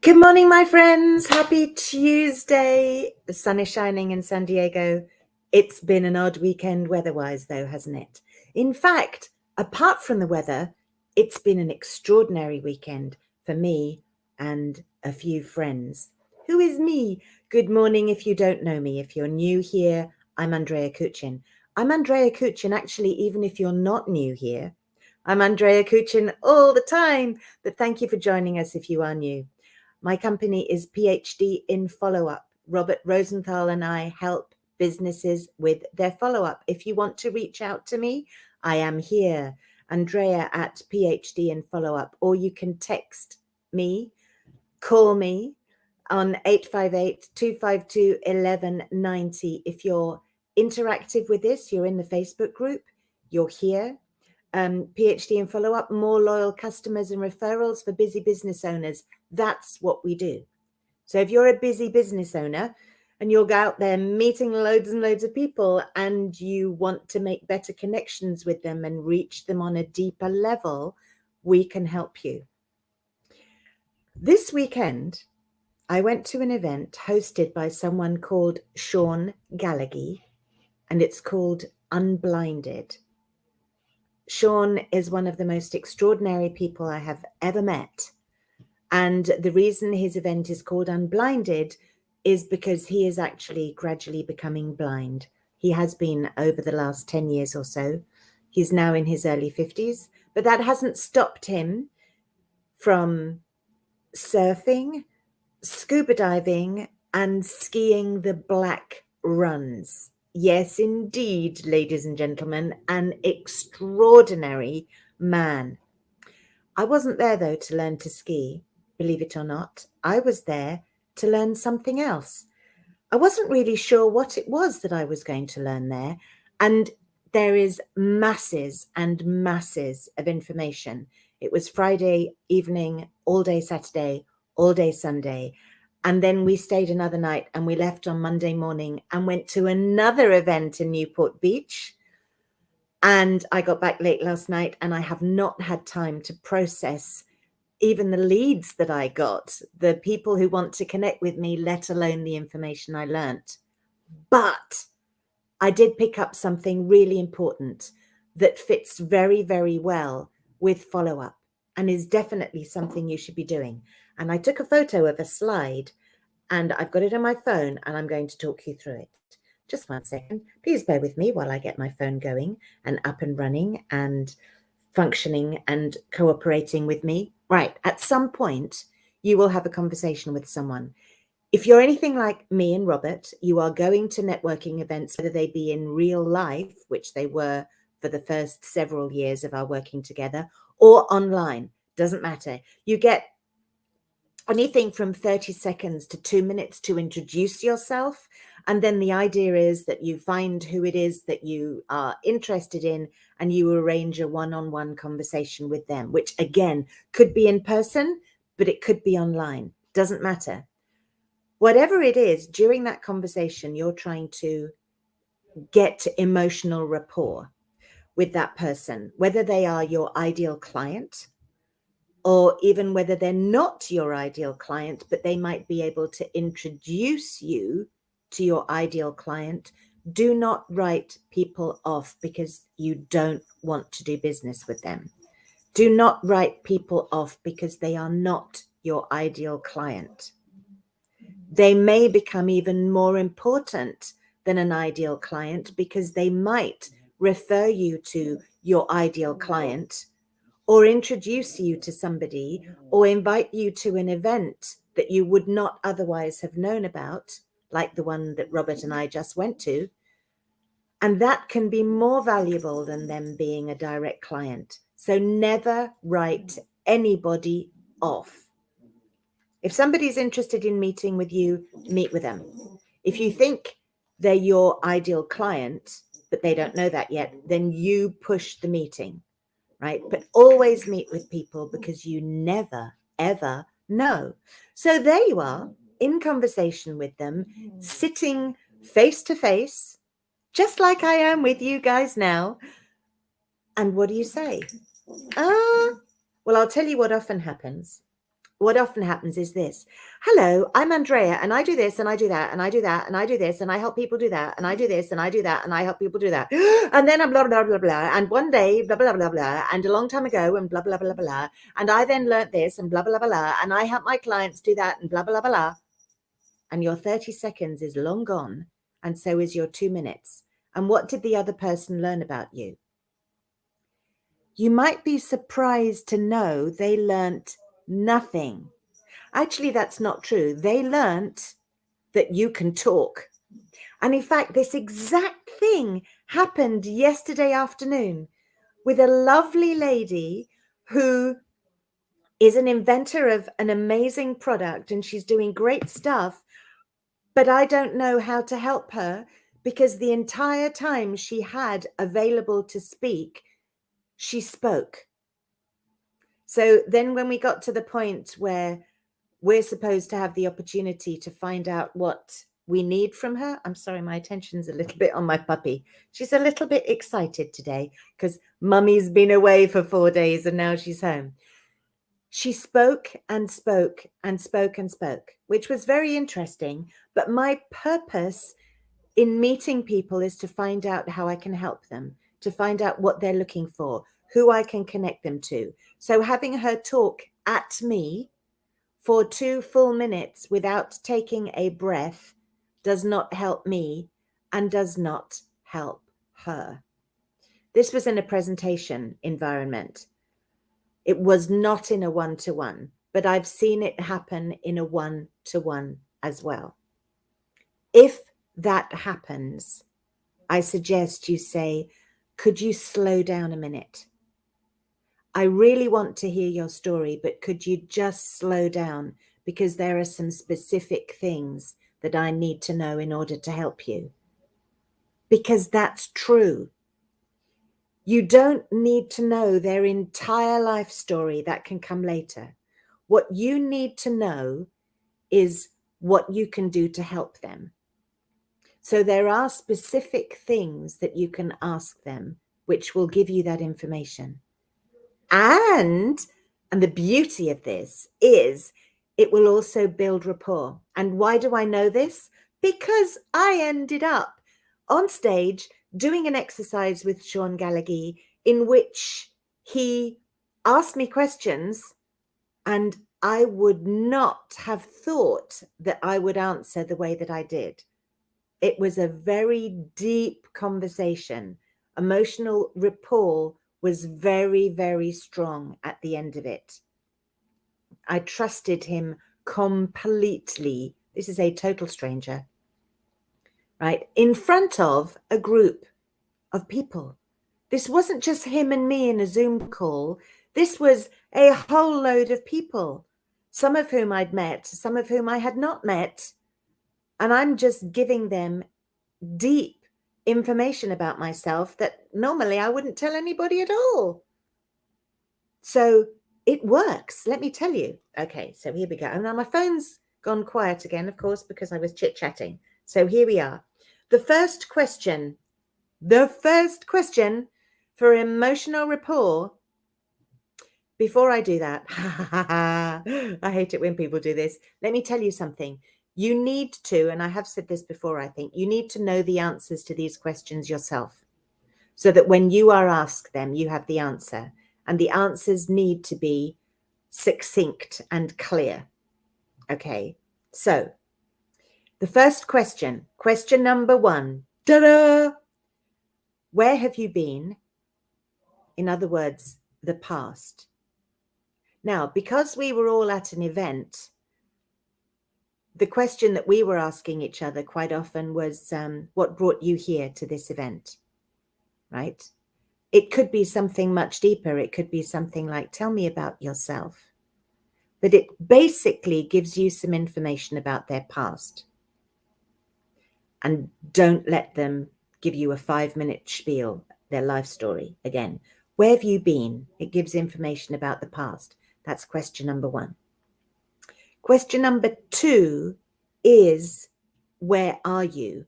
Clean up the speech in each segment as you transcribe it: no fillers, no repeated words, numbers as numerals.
Good morning, my friends. Happy Tuesday. The sun is shining in San Diego. It's been an odd weekend weather-wise, though, hasn't it? In fact, apart from the weather, it's been an extraordinary weekend for me and a few friends. Who is me? Good morning if you don't know me. If you're new here, I'm Andrea Kuchin. I'm Andrea Kuchin, actually, even if you're not new here. I'm Andrea Kuchin all the time, but thank you for joining us if you are new. My company is PhD in follow-up. Robert Rosenthal and I help businesses with their follow-up. If you want to reach out to me, I am here, Andrea at PhD in follow-up, or you can text me, call me on 858-252-1190. If you're interactive with this, you're in the Facebook group, you're here. PhD in follow-up, more loyal customers and referrals for busy business owners. That's what we do. So if you're a busy business owner and you're out there meeting loads and loads of people and you want to make better connections with them and reach them on a deeper level, we can help you. This weekend, I went to an event hosted by someone called Sean Gallagy, and it's called Unblinded. Sean is one of the most extraordinary people I have ever met. And the reason his event is called Unblinded is because he is actually gradually becoming blind. He has been over the last 10 years or so. He's now in his early 50s, but that hasn't stopped him from surfing, scuba diving, and skiing the black runs. Yes, indeed, ladies and gentlemen, an extraordinary man. I wasn't there, though, to learn to ski, believe it or not. I was there to learn something else. I wasn't really sure what it was that I was going to learn there. And there is masses and masses of information. It was Friday evening, all day Saturday, all day Sunday. And then we stayed another night and we left on Monday morning and went to another event in Newport Beach. And I got back late last night and I have not had time to process even the leads that I got, the people who want to connect with me, let alone the information I learnt. But I did pick up something really important that fits very, very well with follow-up and is definitely something you should be doing. And I took a photo of a slide and I've got it on my phone and I'm going to talk you through it. Just 1 second. Please bear with me while I get my phone going and up and running and functioning and cooperating with me. Right. At some point, you will have a conversation with someone. If you're anything like me and Robert, you are going to networking events, whether they be in real life, which they were for the first several years of our working together, or online. Doesn't matter. You get anything from 30 seconds to 2 minutes to introduce yourself. And then the idea is that you find who it is that you are interested in and you arrange a one-on-one conversation with them, which again, could be in person, but it could be online. Doesn't matter. Whatever it is, during that conversation, you're trying to get emotional rapport with that person, whether they are your ideal client, or even whether they're not your ideal client, but they might be able to introduce you to your ideal client. Do not write people off because you don't want to do business with them. Do not write people off because they are not your ideal client. They may become even more important than an ideal client because they might refer you to your ideal client or introduce you to somebody, or invite you to an event that you would not otherwise have known about, like the one that Robert and I just went to. And that can be more valuable than them being a direct client. So never write anybody off. If somebody's interested in meeting with you, meet with them. If you think they're your ideal client, but they don't know that yet, then you push the meeting. Right? But always meet with people because you never, ever know. So there you are in conversation with them, sitting face to face, just like I am with you guys now. And what do you say? Well, I'll tell you what often happens. what often happens is this. Hello, I'm Andrea, and I do this, and I do that, and I do that, and I do this, and I help people do that, and I do this, and I do that, and I help people do that. And then I'm blah, blah, blah, blah. And one day, blah, blah, blah, blah. And a long time ago, and blah, blah, blah, blah. And I then learnt this, and blah, blah, blah, blah. And I help my clients do that, and blah, blah, blah, blah. And your 30 seconds is long gone, and so is your 2 minutes. And what did the other person learn about you? You might be surprised to know they learnt nothing. Actually, that's not true. They learnt that you can talk. And in fact, this exact thing happened yesterday afternoon with a lovely lady who is an inventor of an amazing product, and she's doing great stuff. But I don't know how to help her because the entire time she had available to speak, she spoke. So then when we got to the point where we're supposed to have the opportunity to find out what we need from her. I'm sorry, my attention's a little bit on my puppy. She's a little bit excited today because mummy's been away for 4 days and now she's home. She spoke and spoke and spoke and spoke, which was very interesting. But my purpose in meeting people is to find out how I can help them, to find out what they're looking for, who I can connect them to. So having her talk at me for 2 full minutes without taking a breath does not help me and does not help her. This was in a presentation environment. It was not in a one-to-one, but I've seen it happen in a one-to-one as well. If that happens, I suggest you say, could you slow down a minute? I really want to hear your story, but could you just slow down? Because there are some specific things that I need to know in order to help you. Because that's true. You don't need to know their entire life story. That can come later. What you need to know is what you can do to help them. So there are specific things that you can ask them, which will give you that information. And the beauty of this is it will also build rapport. And why do I know this? Because I ended up on stage doing an exercise with Sean Gallagy in which he asked me questions and I would not have thought that I would answer the way that I did. It was a very deep conversation. Emotional rapport was very, very strong at the end of it. I trusted him completely. This is a total stranger, right? In front of a group of people. This wasn't just him and me in a Zoom call. This was a whole load of people, some of whom I'd met, some of whom I had not met. And I'm just giving them deep information about myself that normally I wouldn't tell anybody at all. So it works, let me tell you. Okay, so here we go. And now my phone's gone quiet again, of course, because I was chit-chatting. So here we are. The first question for emotional rapport. Before I do that, I hate it when people do this. Let me tell you something. You need to, and I have said this before, I think, you need to know the answers to these questions yourself so that when you are asked them, you have the answer. And the answers need to be succinct and clear. Okay, so the first question number 1, ta-da! Where have you been? In other words, the past. Now, because we were all at an event, the question that we were asking each other quite often was, what brought you here to this event, right? It could be something much deeper. It could be something like, tell me about yourself. But it basically gives you some information about their past. And don't let them give you a 5-minute spiel, their life story. Again, where have you been? It gives information about the past. That's question number 1. Question number 2 is, where are you?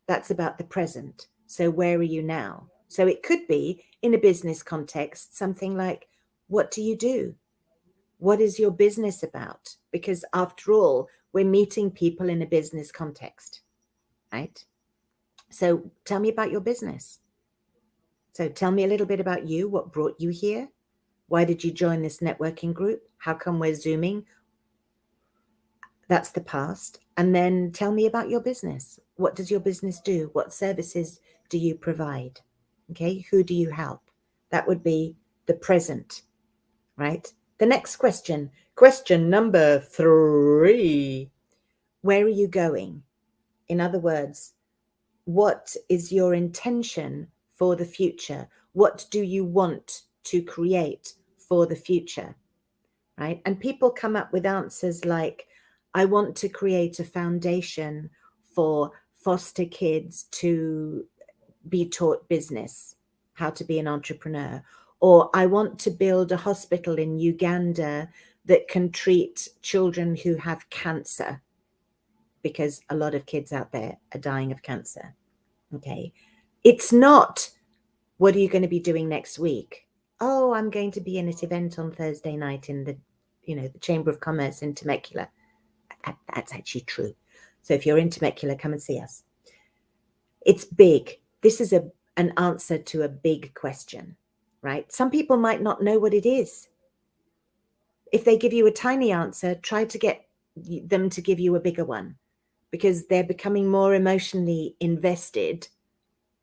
That's about the present. So where are you now? So it could be, in a business context, something like, what do you do? What is your business about? Because after all, we're meeting people in a business context, right? So tell me about your business. So tell me a little bit about you. What brought you here? Why did you join this networking group? How come we're Zooming? That's the past. And then tell me about your business. What does your business do? What services do you provide? Okay, who do you help? That would be the present, right? The next question number 3. Where are you going? In other words, what is your intention for the future? What do you want to create for the future, right? And people come up with answers like, I want to create a foundation for foster kids to be taught business, how to be an entrepreneur. Or I want to build a hospital in Uganda that can treat children who have cancer, because a lot of kids out there are dying of cancer. Okay. It's not, what are you going to be doing next week? Oh, I'm going to be in an event on Thursday night in the Chamber of Commerce in Temecula. That's actually true. So if you're in Temecula, come and see us. It's big. This is an answer to a big question, right? Some people might not know what it is. If they give you a tiny answer, try to get them to give you a bigger one, because they're becoming more emotionally invested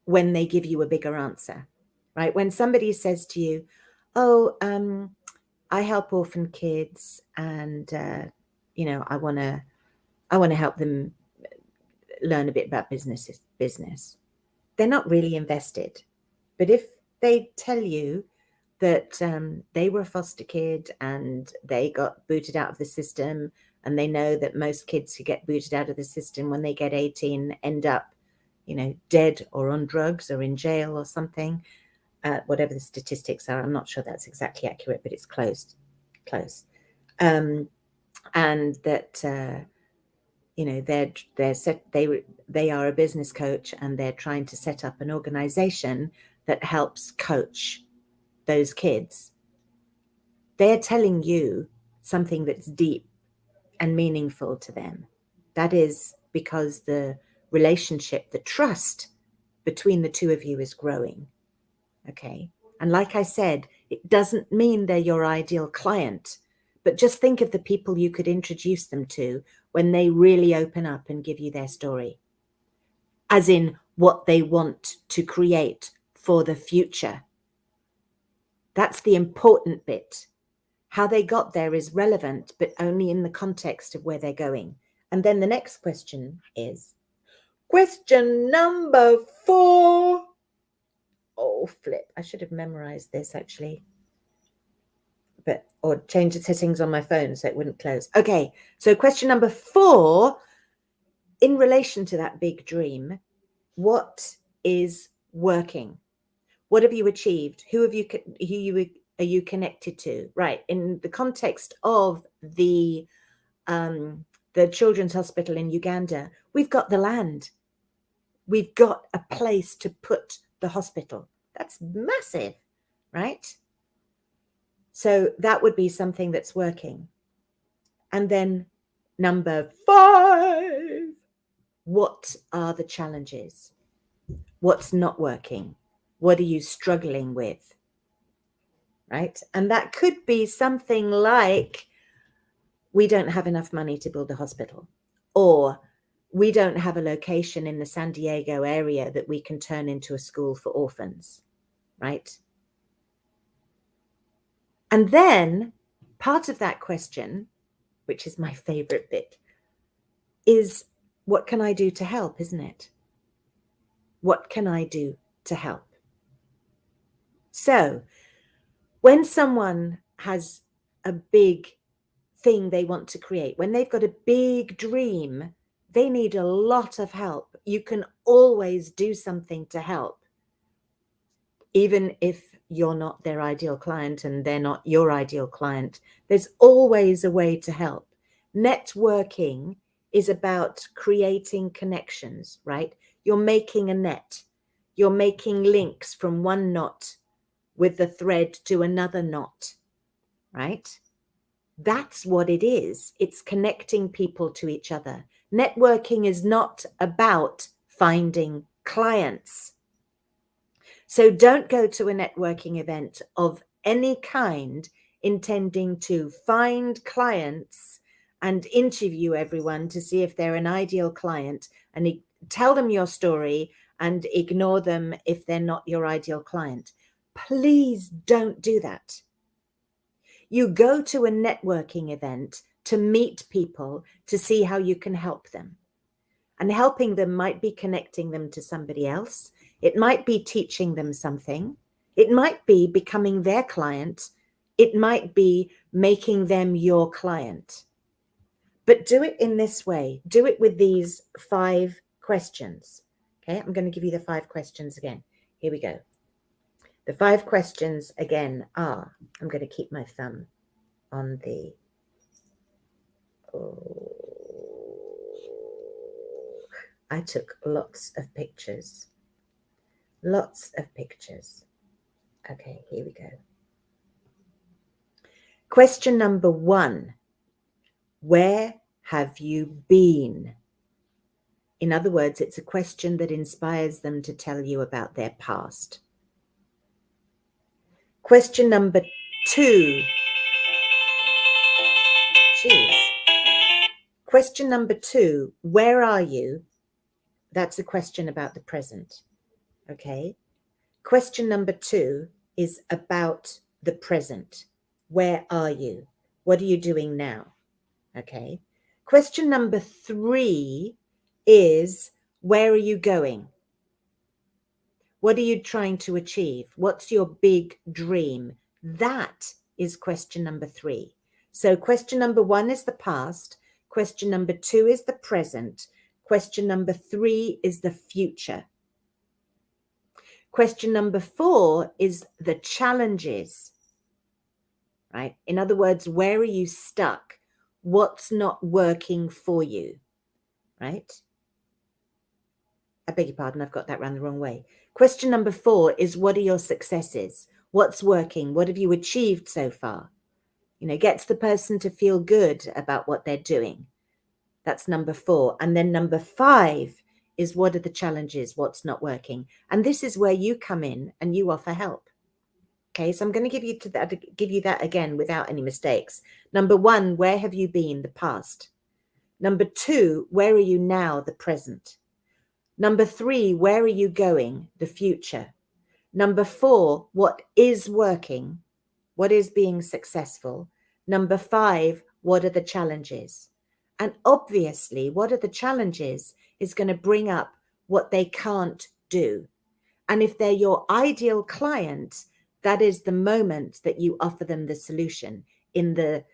when they give you a bigger answer, right? When somebody says to you, oh, I help orphan kids and, I want to help them learn a bit about business. They're not really invested. But if they tell you that they were a foster kid and they got booted out of the system, and they know that most kids who get booted out of the system when they get 18 end up, dead or on drugs or in jail or something, whatever the statistics are. I'm not sure that's exactly accurate, but it's close. And that, they are a business coach, and they're trying to set up an organization that helps coach those kids. They're telling you something that's deep and meaningful to them. That is because the relationship, the trust between the two of you is growing. Okay. And like I said, it doesn't mean they're your ideal client, but just think of the people you could introduce them to when they really open up and give you their story, as in what they want to create for the future. That's the important bit. How they got there is relevant, but only in the context of where they're going. And then the next question is question number 4. Oh, flip. I should have memorized this actually. Or change the settings on my phone so it wouldn't close. Okay, so question number 4, in relation to that big dream, what is working? What have you achieved? Who are you connected to? Right, in the context of the Children's Hospital in Uganda, we've got the land. We've got a place to put the hospital. That's massive, right? So that would be something that's working. And then number 5, what are the challenges? What's not working? What are you struggling with? Right? And that could be something like, we don't have enough money to build a hospital, or we don't have a location in the San Diego area that we can turn into a school for orphans, right? And then part of that question, which is my favorite bit, is what can I do to help, isn't it? What can I do to help? So when someone has a big thing they want to create, when they've got a big dream, they need a lot of help. You can always do something to help, even if you're not their ideal client and they're not your ideal client. There's always a way to help. Networking is about creating connections, right? You're making a net. You're making links from one knot with the thread to another knot, right? That's what it is. It's connecting people to each other. Networking is not about finding clients. So don't go to a networking event of any kind intending to find clients and interview everyone to see if they're an ideal client, and tell them your story and ignore them if they're not your ideal client. Please don't do that. You go to a networking event to meet people, to see how you can help them. And helping them might be connecting them to somebody else. It might be teaching them something. It might be becoming their client. It might be making them your client. But do it in this way. Do it with these 5 questions. Okay, I'm going to give you the 5 questions again. Here we go. The 5 questions again are, I'm going to keep my thumb on the, I took lots of pictures. Lots of pictures. Okay, here we go. Question number 1. Where have you been? In other words, it's a question that inspires them to tell you about their past. Question number 2. Question number 2, where are you? That's a question about the present. Okay. Question number 2 is about the present. Where are you? What are you doing now? Okay. Question number 3 is, where are you going? What are you trying to achieve? What's your big dream? That is question number 3. So question number 1 is the past. Question number 2 is the present. Question number 3 is the future. Question number 4 is the challenges, right? In other words, where are you stuck? What's not working for you, right? I beg your pardon, I've got that round the wrong way. Question number 4 is, what are your successes? What's working? What have you achieved so far? You know, gets the person to feel good about what they're doing. That's number 4. And then number 5 is, what are the challenges? What's not working? And this is where you come in and you offer help. Okay, so I'm going to give you that again without any mistakes. Number 1, where have you been? The past. Number 2, where are you now? The present. Number 3, where are you going? The future. Number 4, what is working? What is being successful? Number 5, what are the challenges? And obviously, what are the challenges is going to bring up what they can't do. And if they're your ideal client, that is the moment that you offer them the solution in the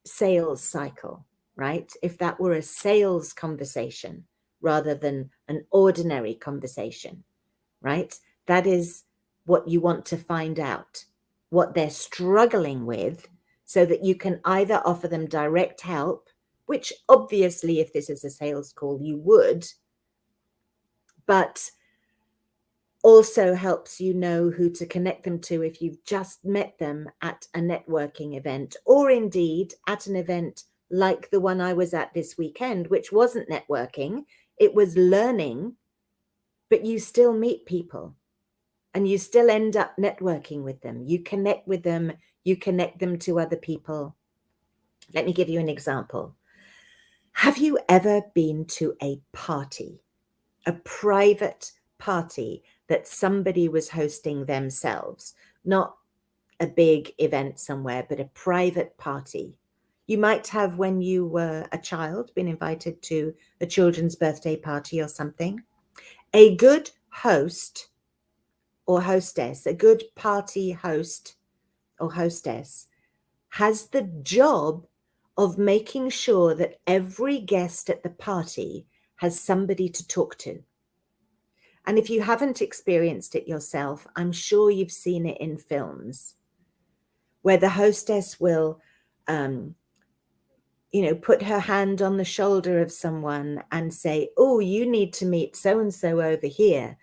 sales cycle, right? If that were a sales conversation rather than an ordinary conversation, right? That is what you want to find out, what they're struggling with, so that you can either offer them direct help, which obviously, if this is a sales call, you would, but also helps you know who to connect them to if you've just met them at a networking event, or indeed at an event like the one I was at this weekend, which wasn't networking, it was learning, but you still meet people and you still end up networking with them. You connect with them, you connect them to other people. Let me give you an example. Have you ever been to a party, a private party that somebody was hosting themselves? Not a big event somewhere, but a private party. You might have, when you were a child, been invited to a children's birthday party or something. A good host or hostess, a good party host or hostess, has the job of making sure that every guest at the party has somebody to talk to. And if you haven't experienced it yourself, I'm sure you've seen it in films where the hostess will, put her hand on the shoulder of someone and say, oh, you need to meet so-and-so over here.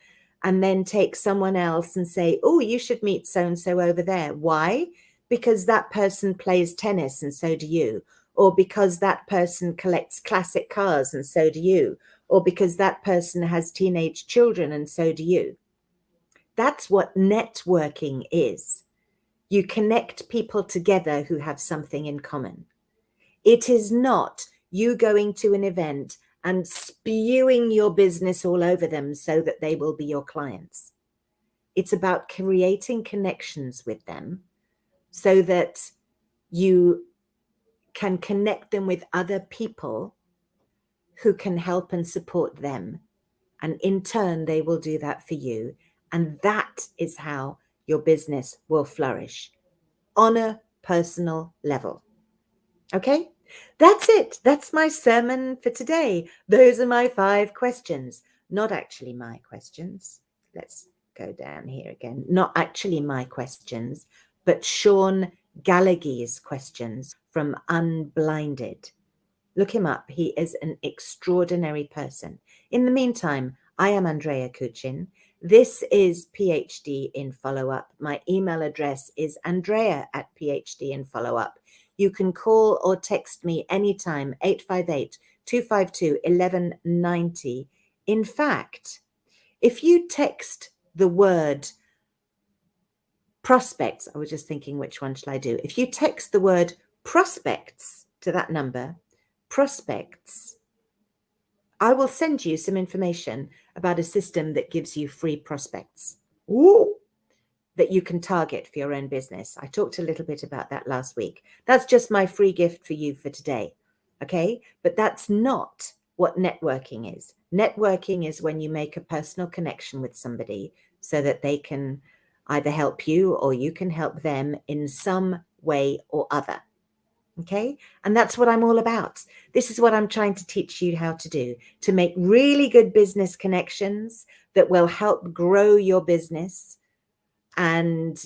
And then take someone else and say, oh, you should meet so-and-so over there. Why? because that person plays tennis and so do you, or because that person collects classic cars and so do you, or because that person has teenage children and so do you. That's what networking is. You connect people together who have something in common. It is not you going to an event and spewing your business all over them so that they will be your clients. It's about creating connections with them so that you can connect them with other people who can help and support them. And in turn, they will do that for you. And that is how your business will flourish on a personal level. Okay, that's it. That's my sermon for today. Those are my 5 questions. Not actually my questions. Let's go down here again. Not actually my questions, but Sean Gallagy's questions from Unblinded. Look him up. He is an extraordinary person. In the meantime, I am Andrea Kuchin. This is PhD in Follow-Up. My email address is andrea@PhDinFollowUp. You can call or text me anytime, 858-252-1190. In fact, if you text the word prospects, I was just thinking, which one shall I do? If you text the word prospects to that number, prospects, I will send you some information about a system that gives you free prospects. Ooh, that you can target for your own business. I talked a little bit about that last week. That's just my free gift for you for today. Okay. But that's not what networking is. Networking is when you make a personal connection with somebody so that they can either help you or you can help them in some way or other. Okay. And that's what I'm all about. This is what I'm trying to teach you how to do, to make really good business connections that will help grow your business, and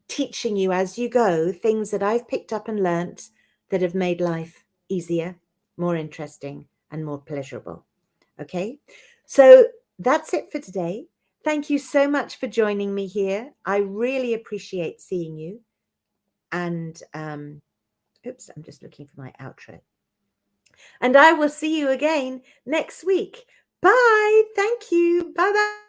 teaching you as you go things that I've picked up and learnt that have made life easier, more interesting, and more pleasurable. Okay. So that's it for today. Thank you so much for joining me here. I really appreciate seeing you. And, oops, I'm just looking for my outro. And I will see you again next week. Bye. Thank you. Bye-bye.